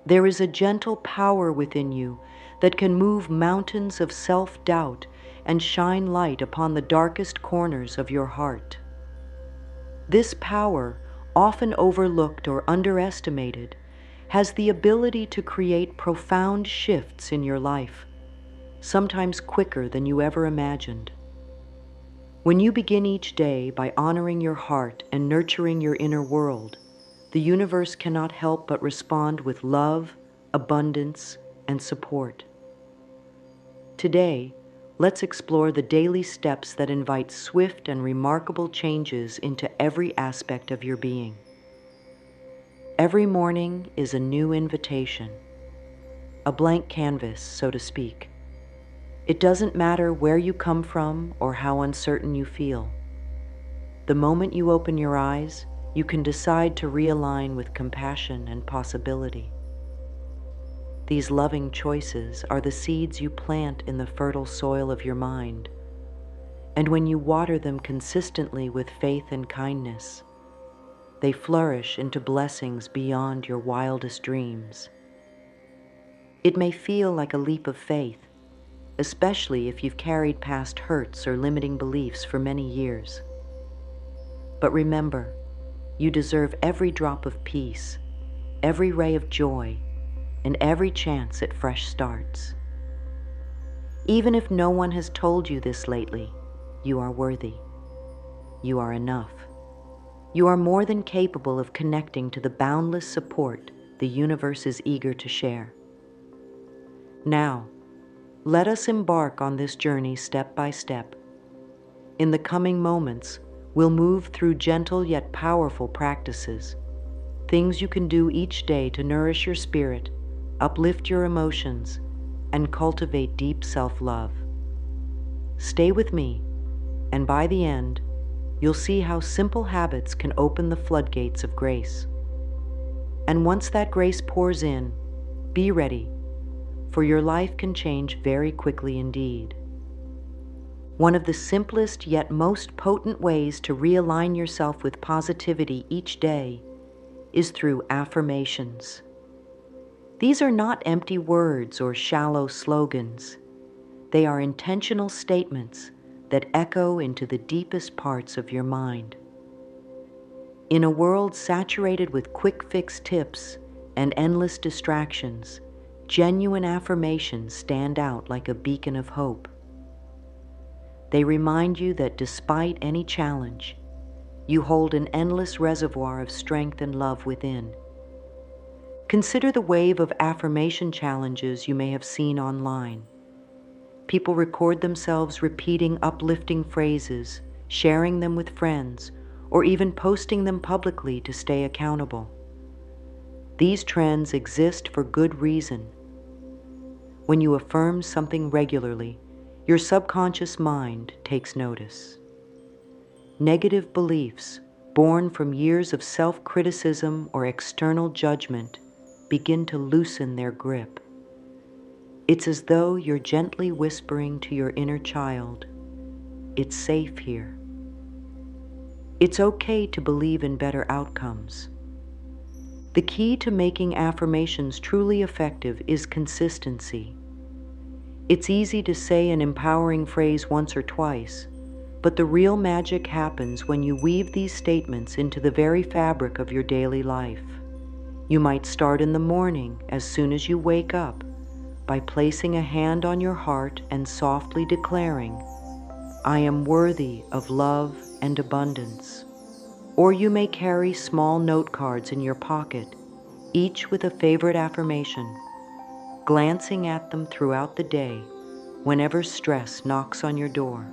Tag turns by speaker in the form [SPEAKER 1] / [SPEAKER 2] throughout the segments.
[SPEAKER 1] There is a gentle power within you that can move mountains of self-doubt and shine light upon the darkest corners of your heart. This power, often overlooked or underestimated, has the ability to create profound shifts in your life, sometimes quicker than you ever imagined. When you begin each day by honoring your heart and nurturing your inner world, the universe cannot help but respond with love, abundance, and support. Today, let's explore the daily steps that invite swift and remarkable changes into every aspect of your being. Every morning is a new invitation, a blank canvas, so to speak. It doesn't matter where you come from or how uncertain you feel. The moment you open your eyes, you can decide to realign with compassion and possibility. These loving choices are the seeds you plant in the fertile soil of your mind, and when you water them consistently with faith and kindness, they flourish into blessings beyond your wildest dreams. It may feel like a leap of faith, especially if you've carried past hurts or limiting beliefs for many years. But remember, you deserve every drop of peace, every ray of joy, and every chance at fresh starts. Even if no one has told you this lately, you are worthy. You are enough. You are more than capable of connecting to the boundless support the universe is eager to share. Now, let us embark on this journey step by step. In the coming moments, we'll move through gentle yet powerful practices, things you can do each day to nourish your spirit, uplift your emotions, and cultivate deep self-love. Stay with me, and by the end, you'll see how simple habits can open the floodgates of grace. And once that grace pours in, be ready, for your life can change very quickly indeed. One of the simplest yet most potent ways to realign yourself with positivity each day is through affirmations. These are not empty words or shallow slogans. They are intentional statements that echo into the deepest parts of your mind. In a world saturated with quick-fix tips and endless distractions, genuine affirmations stand out like a beacon of hope. They remind you that despite any challenge, you hold an endless reservoir of strength and love within. Consider the wave of affirmation challenges you may have seen online. People record themselves repeating uplifting phrases, sharing them with friends, or even posting them publicly to stay accountable. These trends exist for good reason. When you affirm something regularly, your subconscious mind takes notice. Negative beliefs, born from years of self-criticism or external judgment, begin to loosen their grip. It's as though you're gently whispering to your inner child, "It's safe here." It's okay to believe in better outcomes. The key to making affirmations truly effective is consistency. It's easy to say an empowering phrase once or twice, but the real magic happens when you weave these statements into the very fabric of your daily life. You might start in the morning as soon as you wake up by placing a hand on your heart and softly declaring, "I am worthy of love and abundance." Or you may carry small note cards in your pocket, each with a favorite affirmation, glancing at them throughout the day whenever stress knocks on your door.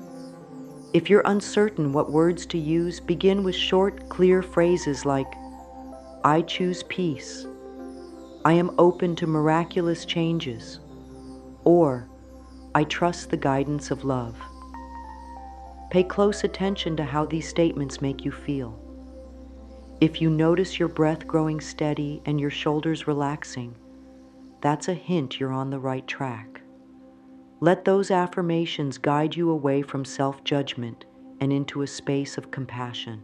[SPEAKER 1] If you're uncertain what words to use, begin with short, clear phrases like, "I choose peace," "I am open to miraculous changes," or "I trust the guidance of love." Pay close attention to how these statements make you feel. If you notice your breath growing steady and your shoulders relaxing, that's a hint you're on the right track. Let those affirmations guide you away from self-judgment and into a space of compassion.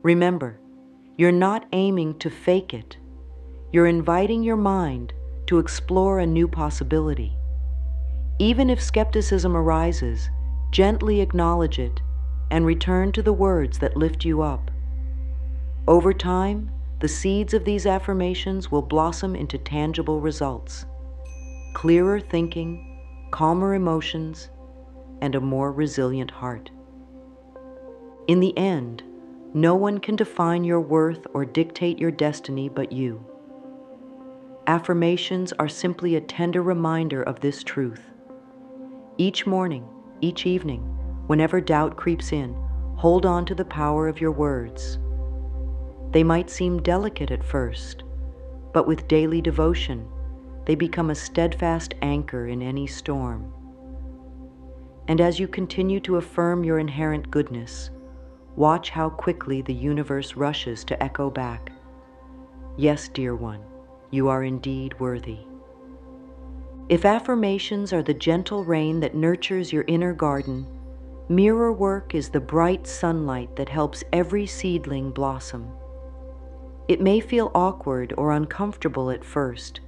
[SPEAKER 1] Remember, you're not aiming to fake it. You're inviting your mind to explore a new possibility. Even if skepticism arises, gently acknowledge it and return to the words that lift you up. Over time, the seeds of these affirmations will blossom into tangible results: clearer thinking, calmer emotions, and a more resilient heart. In the end, no one can define your worth or dictate your destiny but you. Affirmations are simply a tender reminder of this truth. Each morning, each evening, whenever doubt creeps in, hold on to the power of your words. They might seem delicate at first, but with daily devotion, they become a steadfast anchor in any storm. And as you continue to affirm your inherent goodness, watch how quickly the universe rushes to echo back, "Yes, dear one, you are indeed worthy." If affirmations are the gentle rain that nurtures your inner garden, mirror work is the bright sunlight that helps every seedling blossom. It may feel awkward or uncomfortable at first,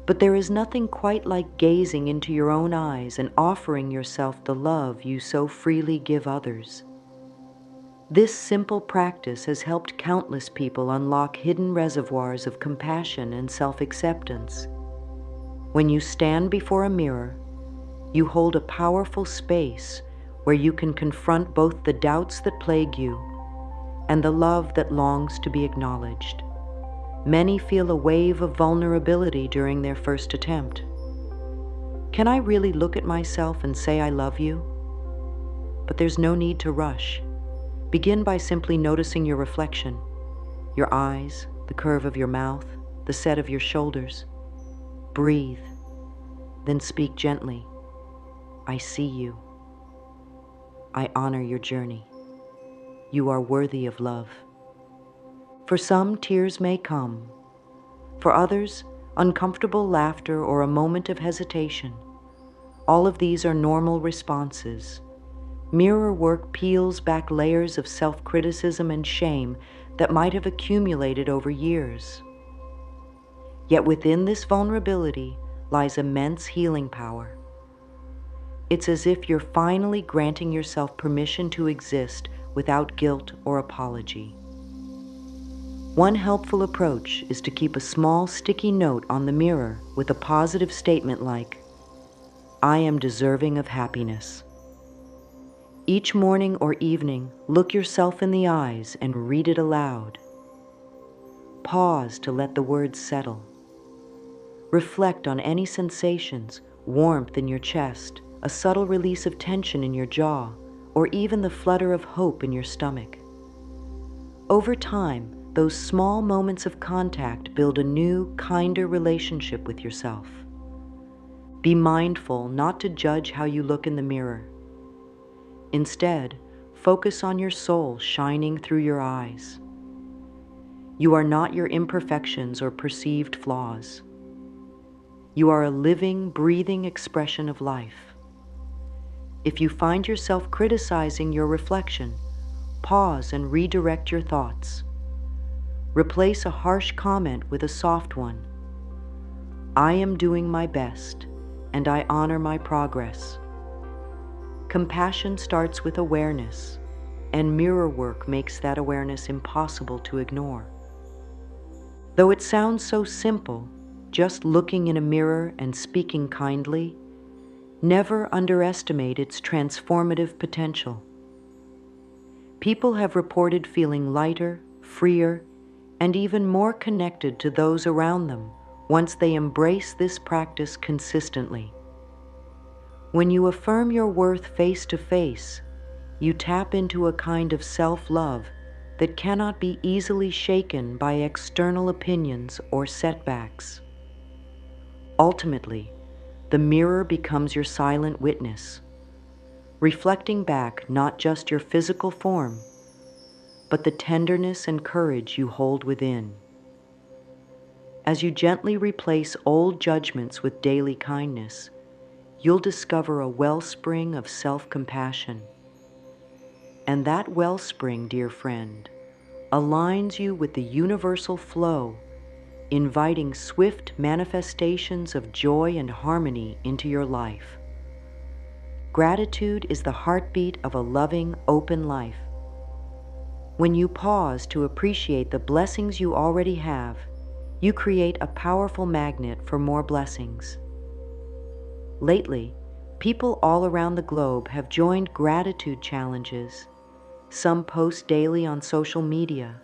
[SPEAKER 1] but there is nothing quite like gazing into your own eyes and offering yourself the love you so freely give others. This simple practice has helped countless people unlock hidden reservoirs of compassion and self-acceptance. When you stand before a mirror, you hold a powerful space where you can confront both the doubts that plague you and the love that longs to be acknowledged. Many feel a wave of vulnerability during their first attempt. Can I really look at myself and say I love you? But there's no need to rush. Begin by simply noticing your reflection, your eyes, the curve of your mouth, the set of your shoulders. Breathe, then speak gently. I see you. I honor your journey. You are worthy of love. For some, tears may come. For others, uncomfortable laughter or a moment of hesitation. All of these are normal responses. Mirror work peels back layers of self-criticism and shame that might have accumulated over years. Yet within this vulnerability lies immense healing power. It's as if you're finally granting yourself permission to exist without guilt or apology. One helpful approach is to keep a small sticky note on the mirror with a positive statement like, "I am deserving of happiness." Each morning or evening, look yourself in the eyes and read it aloud. Pause to let the words settle. Reflect on any sensations, warmth in your chest, a subtle release of tension in your jaw, or even the flutter of hope in your stomach. Over time, those small moments of contact build a new, kinder relationship with yourself. Be mindful not to judge how you look in the mirror. Instead, focus on your soul shining through your eyes. You are not your imperfections or perceived flaws. You are a living, breathing expression of life. If you find yourself criticizing your reflection, pause and redirect your thoughts. Replace a harsh comment with a soft one. I am doing my best, and I honor my progress. Compassion starts with awareness, and mirror work makes that awareness impossible to ignore. Though it sounds so simple, just looking in a mirror and speaking kindly, never underestimate its transformative potential. People have reported feeling lighter, freer, and even more connected to those around them once they embrace this practice consistently. When you affirm your worth face to face, you tap into a kind of self-love that cannot be easily shaken by external opinions or setbacks. Ultimately, the mirror becomes your silent witness, reflecting back not just your physical form, but the tenderness and courage you hold within. As you gently replace old judgments with daily kindness, you'll discover a wellspring of self-compassion. And that wellspring, dear friend, aligns you with the universal flow, inviting swift manifestations of joy and harmony into your life. Gratitude is the heartbeat of a loving, open life. When you pause to appreciate the blessings you already have, you create a powerful magnet for more blessings. Lately, people all around the globe have joined gratitude challenges. Some post daily on social media,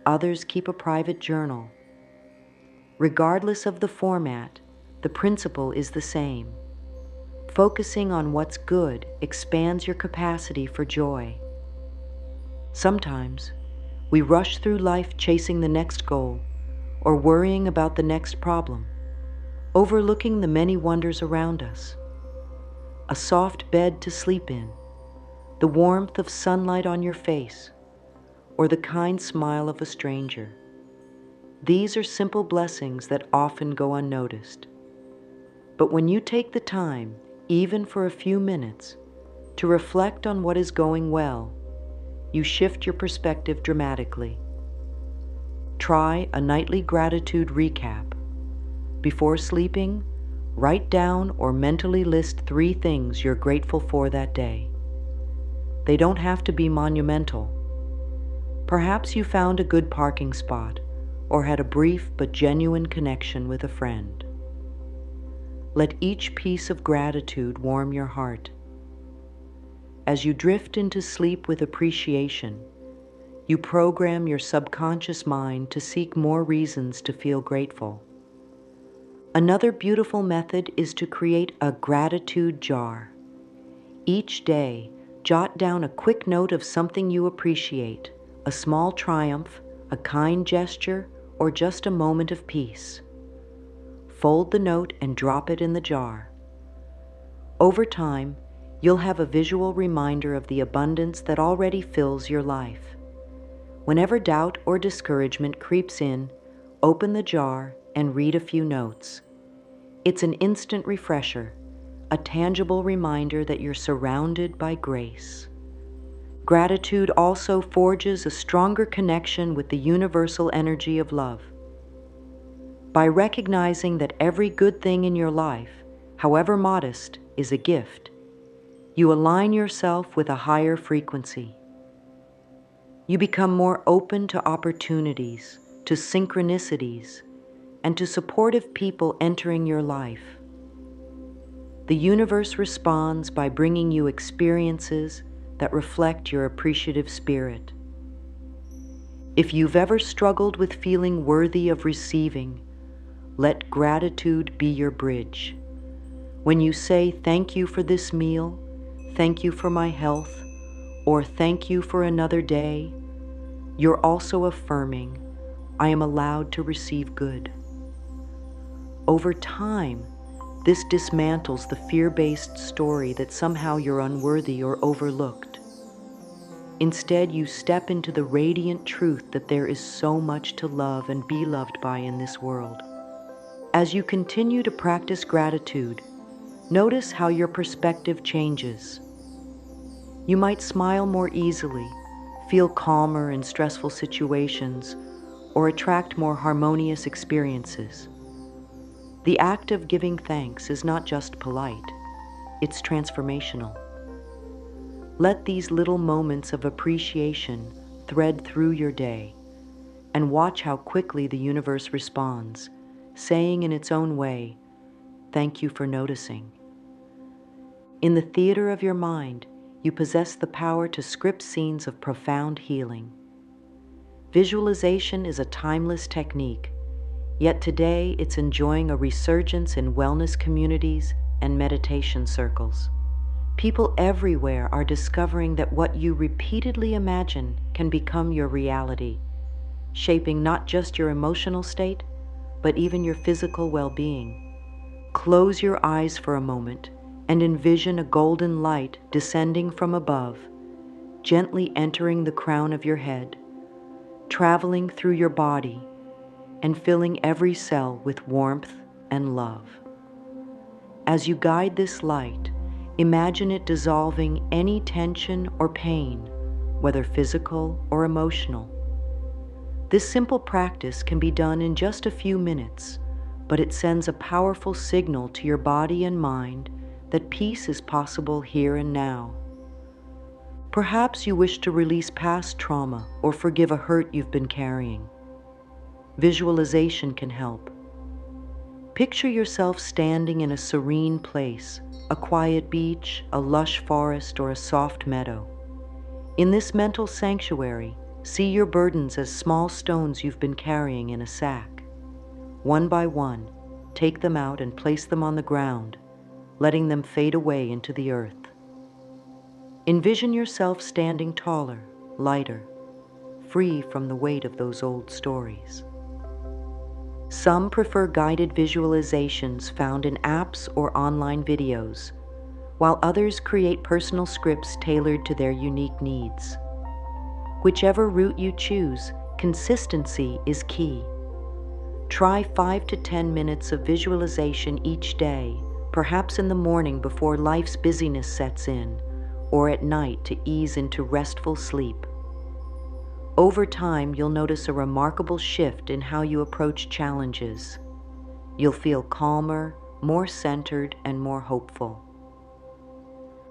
[SPEAKER 1] others keep a private journal. Regardless of the format, the principle is the same. Focusing on what's good expands your capacity for joy. Sometimes, we rush through life chasing the next goal or worrying about the next problem, overlooking the many wonders around us. A soft bed to sleep in, the warmth of sunlight on your face, or the kind smile of a stranger. These are simple blessings that often go unnoticed. But when you take the time, even for a few minutes, to reflect on what is going well, you shift your perspective dramatically. Try a nightly gratitude recap. Before sleeping, write down or mentally list 3 things you're grateful for that day. They don't have to be monumental. Perhaps you found a good parking spot or had a brief but genuine connection with a friend. Let each piece of gratitude warm your heart. As you drift into sleep with appreciation, you program your subconscious mind to seek more reasons to feel grateful. Another beautiful method is to create a gratitude jar. Each day, jot down a quick note of something you appreciate, a small triumph, a kind gesture, or just a moment of peace. Fold the note and drop it in the jar. Over time, you'll have a visual reminder of the abundance that already fills your life. Whenever doubt or discouragement creeps in, open the jar and read a few notes. It's an instant refresher, a tangible reminder that you're surrounded by grace. Gratitude also forges a stronger connection with the universal energy of love. By recognizing that every good thing in your life, however modest, is a gift, you align yourself with a higher frequency. You become more open to opportunities, to synchronicities, and to supportive people entering your life. The universe responds by bringing you experiences that reflect your appreciative spirit. If you've ever struggled with feeling worthy of receiving, let gratitude be your bridge. When you say, "Thank you for this meal," "Thank you for my health," or "Thank you for another day," you're also affirming, "I am allowed to receive good." Over time, this dismantles the fear-based story that somehow you're unworthy or overlooked. Instead, you step into the radiant truth that there is so much to love and be loved by in this world. As you continue to practice gratitude, notice how your perspective changes. You might smile more easily, feel calmer in stressful situations, or attract more harmonious experiences. The act of giving thanks is not just polite, it's transformational. Let these little moments of appreciation thread through your day, and watch how quickly the universe responds, saying in its own way, "Thank you for noticing." In the theater of your mind, you possess the power to script scenes of profound healing. Visualization is a timeless technique, yet today it's enjoying a resurgence in wellness communities and meditation circles. People everywhere are discovering that what you repeatedly imagine can become your reality, shaping not just your emotional state, but even your physical well-being. Close your eyes for a moment and envision a golden light descending from above, gently entering the crown of your head, traveling through your body, and filling every cell with warmth and love. As you guide this light, imagine it dissolving any tension or pain, whether physical or emotional. This simple practice can be done in just a few minutes, but it sends a powerful signal to your body and mind that peace is possible here and now. Perhaps you wish to release past trauma or forgive a hurt you've been carrying. Visualization can help. Picture yourself standing in a serene place, a quiet beach, a lush forest, or a soft meadow. In this mental sanctuary, see your burdens as small stones you've been carrying in a sack. One by one, take them out and place them on the ground, letting them fade away into the earth. Envision yourself standing taller, lighter, free from the weight of those old stories. Some prefer guided visualizations found in apps or online videos, while others create personal scripts tailored to their unique needs. Whichever route you choose, consistency is key. Try 5 to 10 minutes of visualization each day, perhaps in the morning before life's busyness sets in, or at night to ease into restful sleep. Over time, you'll notice a remarkable shift in how you approach challenges. You'll feel calmer, more centered, and more hopeful.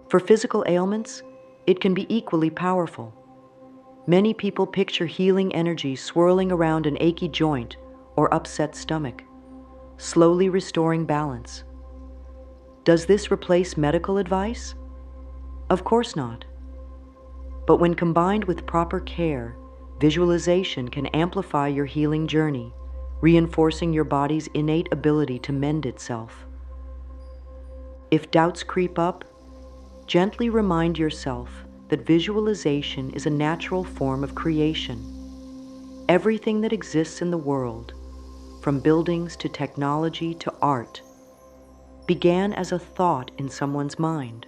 [SPEAKER 1] For physical ailments, it can be equally powerful. Many people picture healing energy swirling around an achy joint or upset stomach, slowly restoring balance. Does this replace medical advice? Of course not. But when combined with proper care, visualization can amplify your healing journey, reinforcing your body's innate ability to mend itself. If doubts creep up, gently remind yourself that visualization is a natural form of creation. Everything that exists in the world, from buildings to technology to art, began as a thought in someone's mind.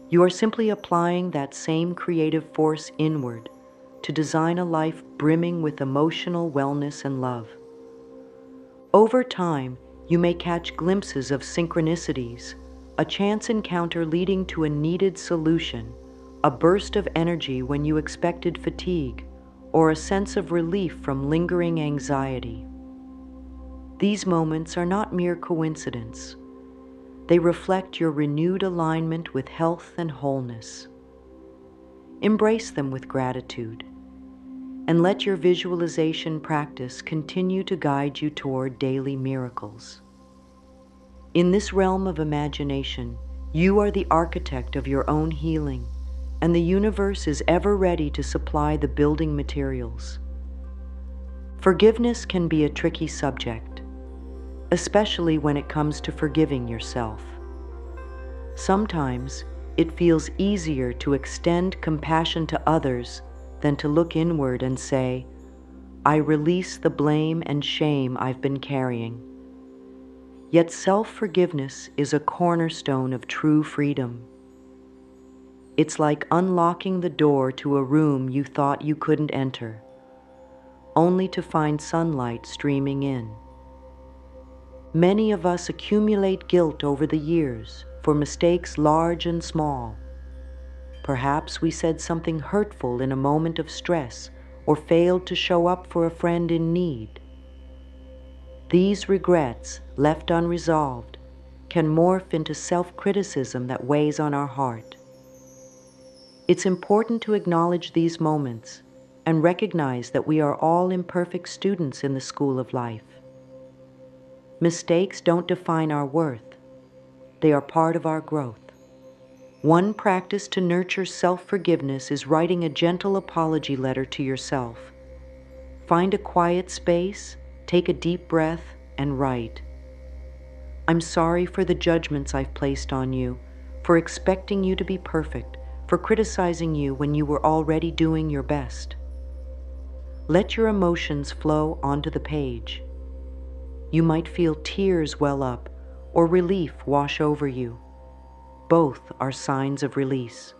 [SPEAKER 1] You are simply applying that same creative force inward to design a life brimming with emotional wellness and love. Over time, you may catch glimpses of synchronicities, a chance encounter leading to a needed solution, a burst of energy when you expected fatigue, or a sense of relief from lingering anxiety. These moments are not mere coincidence. They reflect your renewed alignment with health and wholeness. Embrace them with gratitude, and let your visualization practice continue to guide you toward daily miracles. In this realm of imagination, you are the architect of your own healing, and the universe is ever ready to supply the building materials. Forgiveness can be a tricky subject, especially when it comes to forgiving yourself. Sometimes it feels easier to extend compassion to others than to look inward and say, "I release the blame and shame I've been carrying." Yet self-forgiveness is a cornerstone of true freedom. It's like unlocking the door to a room you thought you couldn't enter, only to find sunlight streaming in. Many of us accumulate guilt over the years for mistakes large and small. Perhaps we said something hurtful in a moment of stress or failed to show up for a friend in need. These regrets, left unresolved, can morph into self-criticism that weighs on our heart. It's important to acknowledge these moments and recognize that we are all imperfect students in the school of life. Mistakes don't define our worth. They are part of our growth. One practice to nurture self-forgiveness is writing a gentle apology letter to yourself. Find a quiet space, take a deep breath, and write, "I'm sorry for the judgments I've placed on you, for expecting you to be perfect, for criticizing you when you were already doing your best." Let your emotions flow onto the page. You might feel tears well up or relief wash over you. Both are signs of release.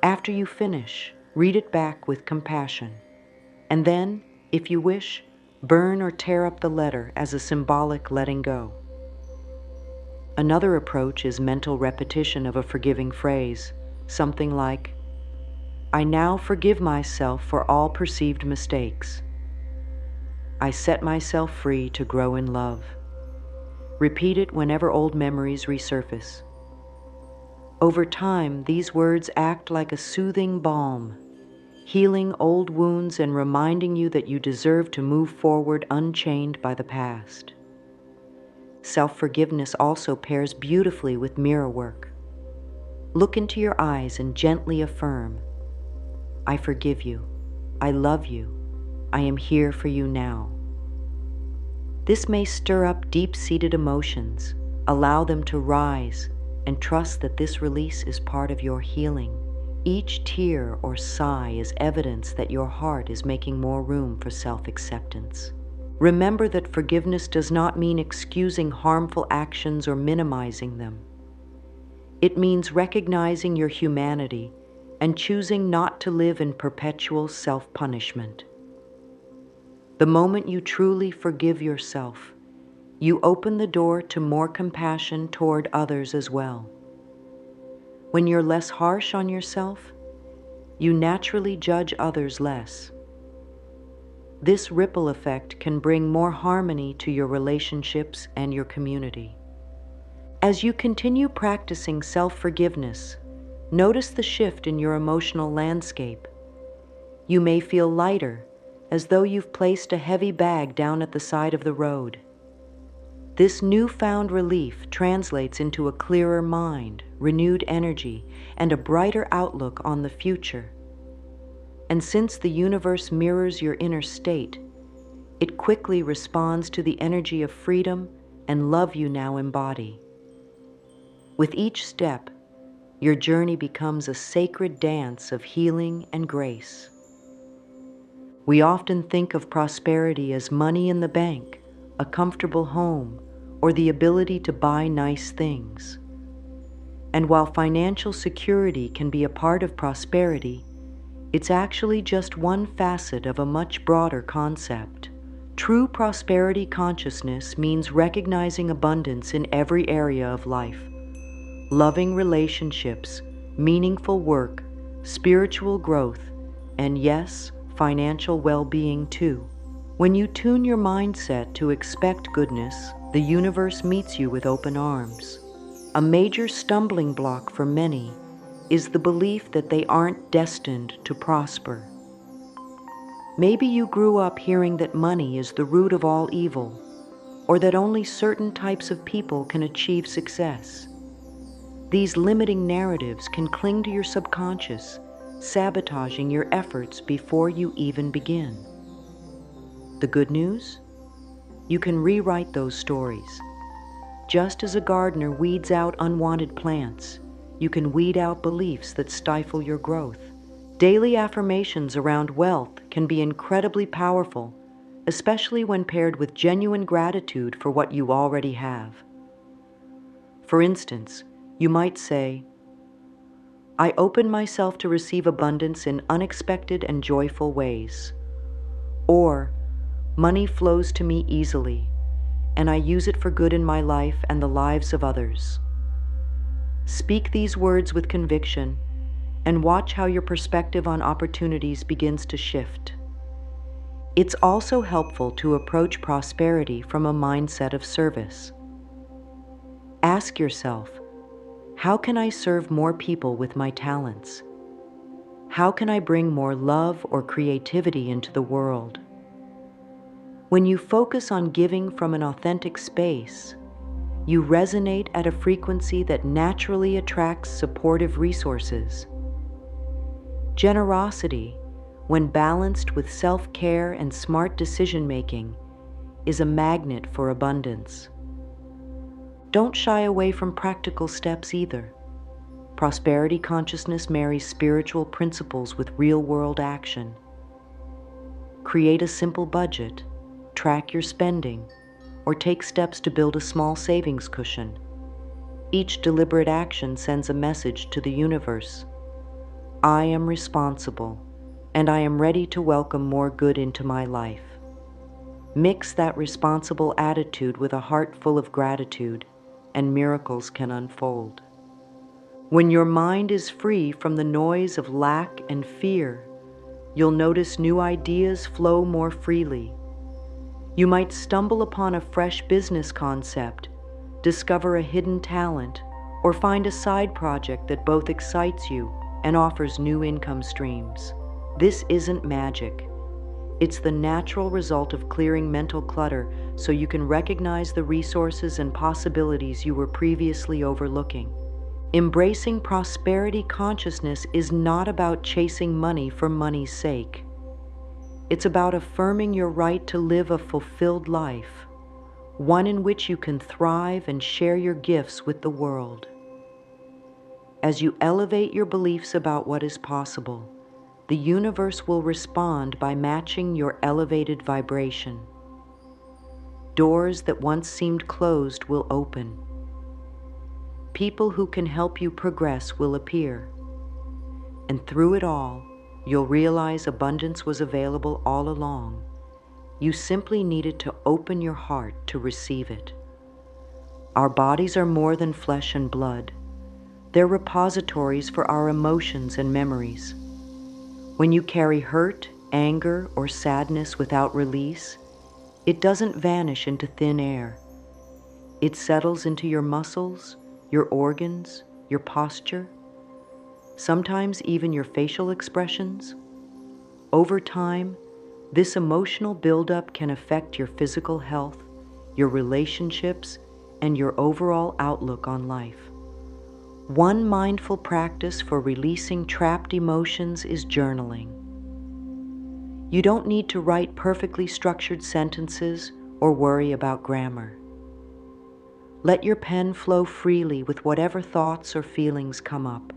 [SPEAKER 1] After you finish, read it back with compassion, and then, if you wish, burn or tear up the letter as a symbolic letting go. Another approach is mental repetition of a forgiving phrase, something like, I now forgive myself for all perceived mistakes. I set myself free to grow in love. Repeat it whenever old memories resurface. Over time, these words act like a soothing balm, healing old wounds and reminding you that you deserve to move forward unchained by the past. Self-forgiveness also pairs beautifully with mirror work. Look into your eyes and gently affirm, I forgive you. I love you. I am here for you now. This may stir up deep-seated emotions. Allow them to rise and trust that this release is part of your healing. Each tear or sigh is evidence that your heart is making more room for self-acceptance. Remember that forgiveness does not mean excusing harmful actions or minimizing them. It means recognizing your humanity and choosing not to live in perpetual self-punishment. The moment you truly forgive yourself, you open the door to more compassion toward others as well. When you're less harsh on yourself, you naturally judge others less. This ripple effect can bring more harmony to your relationships and your community. As you continue practicing self-forgiveness, notice the shift in your emotional landscape. You may feel lighter, as though you've placed a heavy bag down at the side of the road. This newfound relief translates into a clearer mind, renewed energy, and a brighter outlook on the future. And since the universe mirrors your inner state, it quickly responds to the energy of freedom and love you now embody. With each step, your journey becomes a sacred dance of healing and grace. We often think of prosperity as money in the bank, a comfortable home, or the ability to buy nice things. And while financial security can be a part of prosperity, it's actually just one facet of a much broader concept. True prosperity consciousness means recognizing abundance in every area of life. Loving relationships, meaningful work, spiritual growth, and yes, financial well-being too. When you tune your mindset to expect goodness, the universe meets you with open arms. A major stumbling block for many is the belief that they aren't destined to prosper. Maybe you grew up hearing that money is the root of all evil, or that only certain types of people can achieve success. These limiting narratives can cling to your subconscious, sabotaging your efforts before you even begin. The good news? You can rewrite those stories. Just as a gardener weeds out unwanted plants, you can weed out beliefs that stifle your growth. Daily affirmations around wealth can be incredibly powerful, especially when paired with genuine gratitude for what you already have. For instance, you might say, I open myself to receive abundance in unexpected and joyful ways. Or, money flows to me easily, and I use it for good in my life and the lives of others. Speak these words with conviction and watch how your perspective on opportunities begins to shift. It's also helpful to approach prosperity from a mindset of service. Ask yourself, how can I serve more people with my talents? How can I bring more love or creativity into the world? When you focus on giving from an authentic space, you resonate at a frequency that naturally attracts supportive resources. Generosity, when balanced with self-care and smart decision-making, is a magnet for abundance. Don't shy away from practical steps either. Prosperity consciousness marries spiritual principles with real-world action. Create a simple budget, track your spending, or take steps to build a small savings cushion. Each deliberate action sends a message to the universe. I am responsible, and I am ready to welcome more good into my life. Mix that responsible attitude with a heart full of gratitude, and miracles can unfold. When your mind is free from the noise of lack and fear, you'll notice new ideas flow more freely. You might stumble upon a fresh business concept, discover a hidden talent, or find a side project that both excites you and offers new income streams. This isn't magic. It's the natural result of clearing mental clutter so you can recognize the resources and possibilities you were previously overlooking. Embracing prosperity consciousness is not about chasing money for money's sake. It's about affirming your right to live a fulfilled life, one in which you can thrive and share your gifts with the world. As you elevate your beliefs about what is possible, the universe will respond by matching your elevated vibration. Doors that once seemed closed will open. People who can help you progress will appear. And through it all, you'll realize abundance was available all along. You simply needed to open your heart to receive it. Our bodies are more than flesh and blood. They're repositories for our emotions and memories. When you carry hurt, anger, or sadness without release, it doesn't vanish into thin air. It settles into your muscles, your organs, your posture, sometimes even your facial expressions. Over time, this emotional buildup can affect your physical health, your relationships, and your overall outlook on life. One mindful practice for releasing trapped emotions is journaling. You don't need to write perfectly structured sentences or worry about grammar. Let your pen flow freely with whatever thoughts or feelings come up.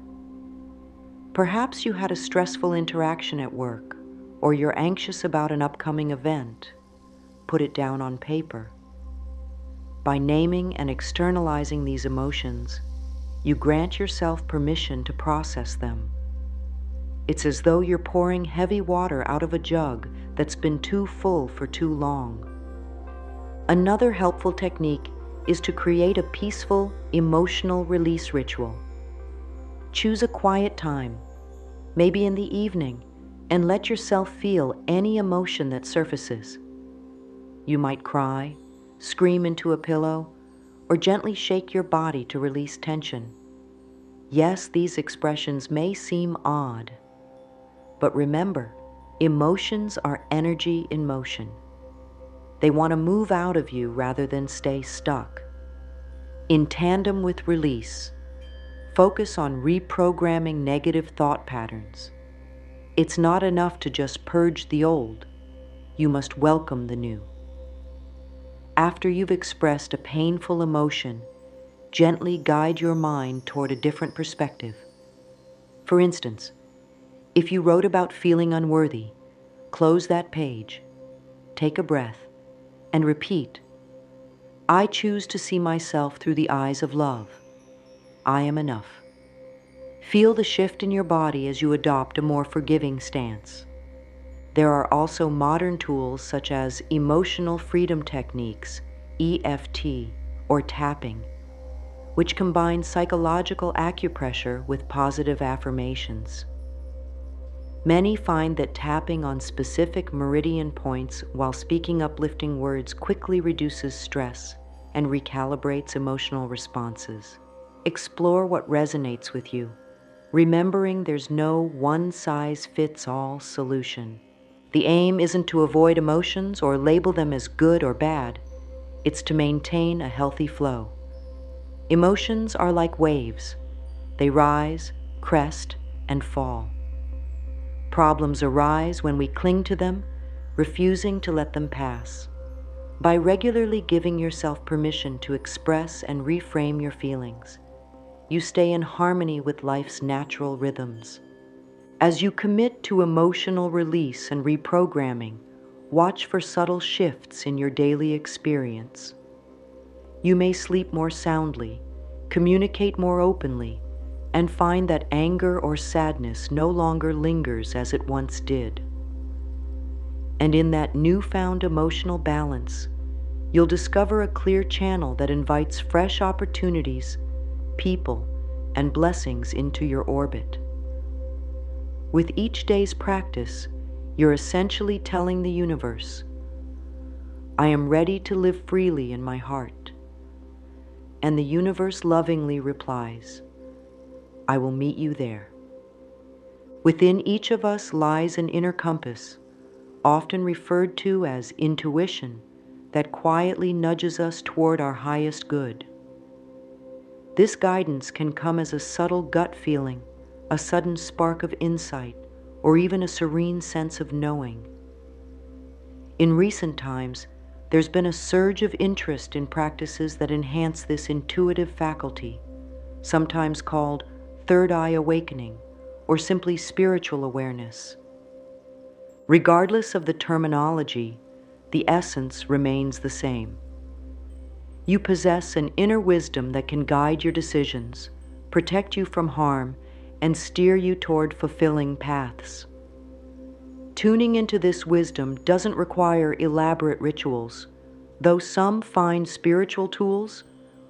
[SPEAKER 1] Perhaps you had a stressful interaction at work, or you're anxious about an upcoming event. Put it down on paper. By naming and externalizing these emotions, you grant yourself permission to process them. It's as though you're pouring heavy water out of a jug that's been too full for too long. Another helpful technique is to create a peaceful, emotional release ritual. Choose a quiet time, maybe in the evening, and let yourself feel any emotion that surfaces. You might cry, scream into a pillow, or gently shake your body to release tension. Yes, these expressions may seem odd, but remember, emotions are energy in motion. They want to move out of you rather than stay stuck. In tandem with release, focus on reprogramming negative thought patterns. It's not enough to just purge the old. You must welcome the new. After you've expressed a painful emotion, gently guide your mind toward a different perspective. For instance, if you wrote about feeling unworthy, close that page, take a breath, and repeat, I choose to see myself through the eyes of love. I am enough. Feel the shift in your body as you adopt a more forgiving stance. There are also modern tools such as emotional freedom techniques, EFT, or tapping, which combine psychological acupressure with positive affirmations. Many find that tapping on specific meridian points while speaking uplifting words quickly reduces stress and recalibrates emotional responses. Explore what resonates with you, remembering there's no one-size-fits-all solution. The aim isn't to avoid emotions or label them as good or bad. It's to maintain a healthy flow. Emotions are like waves. They rise, crest, and fall. Problems arise when we cling to them, refusing to let them pass. By regularly giving yourself permission to express and reframe your feelings, you stay in harmony with life's natural rhythms. As you commit to emotional release and reprogramming, watch for subtle shifts in your daily experience. You may sleep more soundly, communicate more openly, and find that anger or sadness no longer lingers as it once did. And in that newfound emotional balance, you'll discover a clear channel that invites fresh opportunities, people, and blessings into your orbit. With each day's practice, you're essentially telling the universe, I am ready to live freely in my heart. And the universe lovingly replies, I will meet you there. Within each of us lies an inner compass, often referred to as intuition, that quietly nudges us toward our highest good. This guidance can come as a subtle gut feeling, a sudden spark of insight, or even a serene sense of knowing. In recent times, there's been a surge of interest in practices that enhance this intuitive faculty, sometimes called third eye awakening or simply spiritual awareness. Regardless of the terminology, the essence remains the same. You possess an inner wisdom that can guide your decisions, protect you from harm, and steer you toward fulfilling paths. Tuning into this wisdom doesn't require elaborate rituals, though some fine spiritual tools,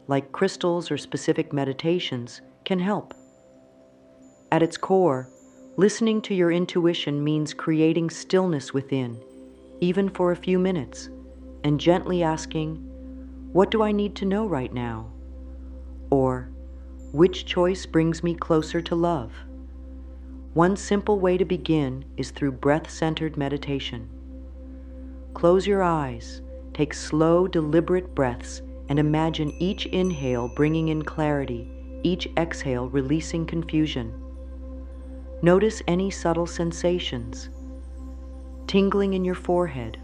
[SPEAKER 1] like crystals or specific meditations, can help. At its core, listening to your intuition means creating stillness within, even for a few minutes, and gently asking, what do I need to know right now? Or, which choice brings me closer to love? One simple way to begin is through breath-centered meditation. Close your eyes, take slow, deliberate breaths, and imagine each inhale bringing in clarity, each exhale releasing confusion. Notice any subtle sensations: tingling in your forehead,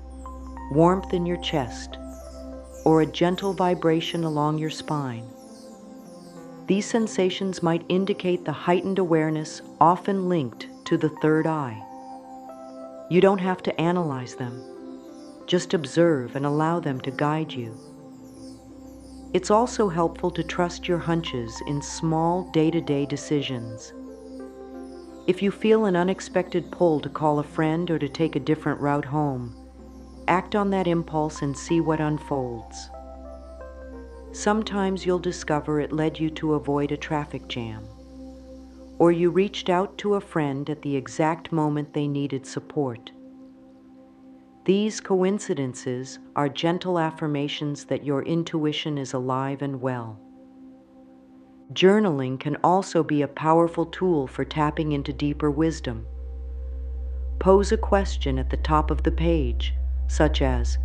[SPEAKER 1] warmth in your chest, or a gentle vibration along your spine. These sensations might indicate the heightened awareness often linked to the third eye. You don't have to analyze them. Just observe and allow them to guide you. It's also helpful to trust your hunches in small day-to-day decisions. If you feel an unexpected pull to call a friend or to take a different route home, act on that impulse and see what unfolds. Sometimes you'll discover it led you to avoid a traffic jam, or you reached out to a friend at the exact moment they needed support. These coincidences are gentle affirmations that your intuition is alive and well. Journaling can also be a powerful tool for tapping into deeper wisdom. Pose a question at the top of the page, such as,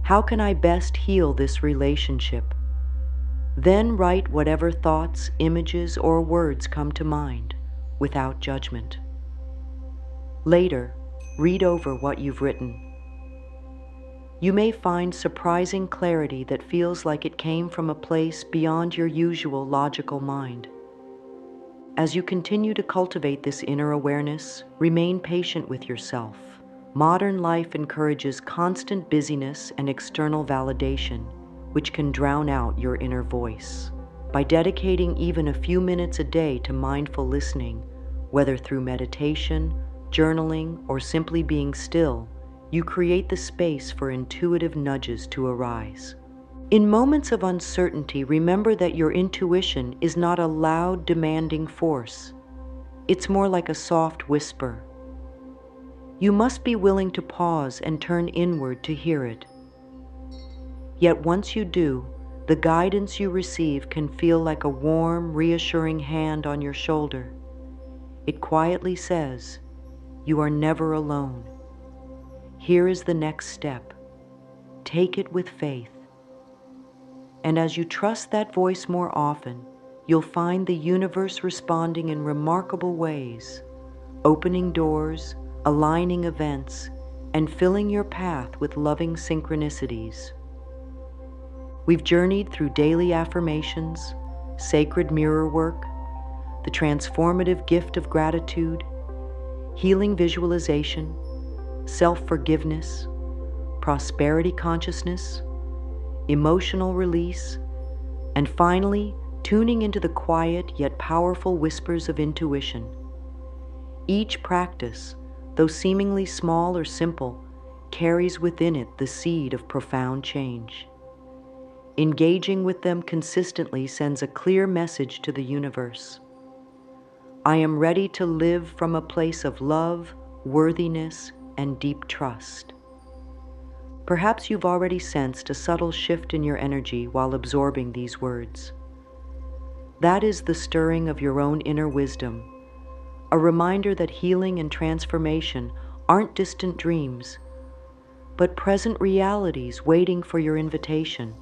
[SPEAKER 1] how can I best heal this relationship? Then write whatever thoughts, images, or words come to mind, without judgment. Later, read over what you've written. You may find surprising clarity that feels like it came from a place beyond your usual logical mind. As you continue to cultivate this inner awareness, remain patient with yourself. Modern life encourages constant busyness and external validation, which can drown out your inner voice. By dedicating even a few minutes a day to mindful listening, whether through meditation, journaling, or simply being still, you create the space for intuitive nudges to arise. In moments of uncertainty, remember that your intuition is not a loud, demanding force. It's more like a soft whisper. You must be willing to pause and turn inward to hear it. Yet once you do, the guidance you receive can feel like a warm, reassuring hand on your shoulder. It quietly says, you are never alone. Here is the next step. Take it with faith. And as you trust that voice more often, you'll find the universe responding in remarkable ways, opening doors, aligning events, and filling your path with loving synchronicities. We've journeyed through daily affirmations, sacred mirror work, the transformative gift of gratitude, healing visualization, self-forgiveness, prosperity consciousness, emotional release, and finally, tuning into the quiet yet powerful whispers of intuition. Each practice, though seemingly small or simple, carries within it the seed of profound change. Engaging with them consistently sends a clear message to the universe. I am ready to live from a place of love, worthiness, and deep trust. Perhaps you've already sensed a subtle shift in your energy while absorbing these words. That is the stirring of your own inner wisdom, a reminder that healing and transformation aren't distant dreams, but present realities waiting for your invitation.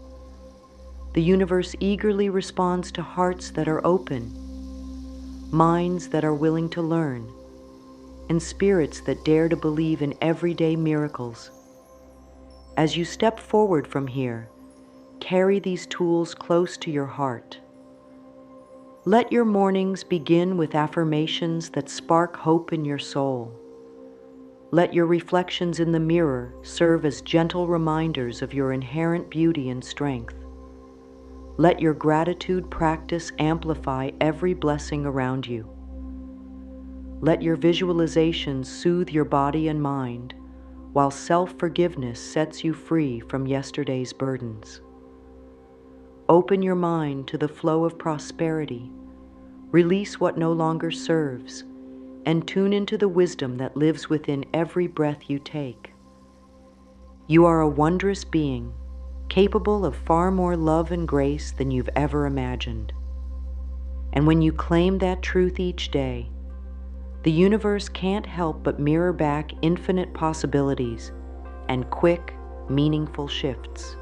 [SPEAKER 1] The universe eagerly responds to hearts that are open, minds that are willing to learn, and spirits that dare to believe in everyday miracles. As you step forward from here, carry these tools close to your heart. Let your mornings begin with affirmations that spark hope in your soul. Let your reflections in the mirror serve as gentle reminders of your inherent beauty and strength. Let your gratitude practice amplify every blessing around you. Let your visualizations soothe your body and mind, while self-forgiveness sets you free from yesterday's burdens. Open your mind to the flow of prosperity, release what no longer serves, and tune into the wisdom that lives within every breath you take. You are a wondrous being, capable of far more love and grace than you've ever imagined. And when you claim that truth each day, the universe can't help but mirror back infinite possibilities and quick, meaningful shifts.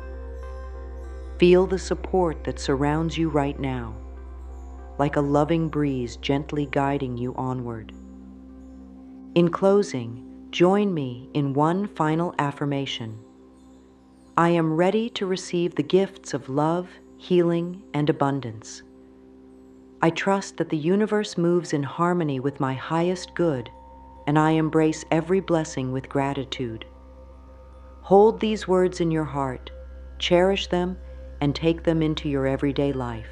[SPEAKER 1] Feel the support that surrounds you right now, like a loving breeze gently guiding you onward. In closing, join me in one final affirmation. I am ready to receive the gifts of love, healing, and abundance. I trust that the universe moves in harmony with my highest good, and I embrace every blessing with gratitude. Hold these words in your heart, cherish them, and take them into your everyday life.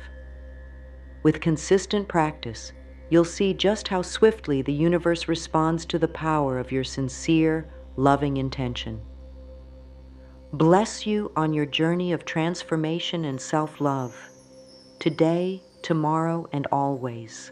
[SPEAKER 1] With consistent practice, you'll see just how swiftly the universe responds to the power of your sincere, loving intention. Bless you on your journey of transformation and self-love, today, tomorrow, and always.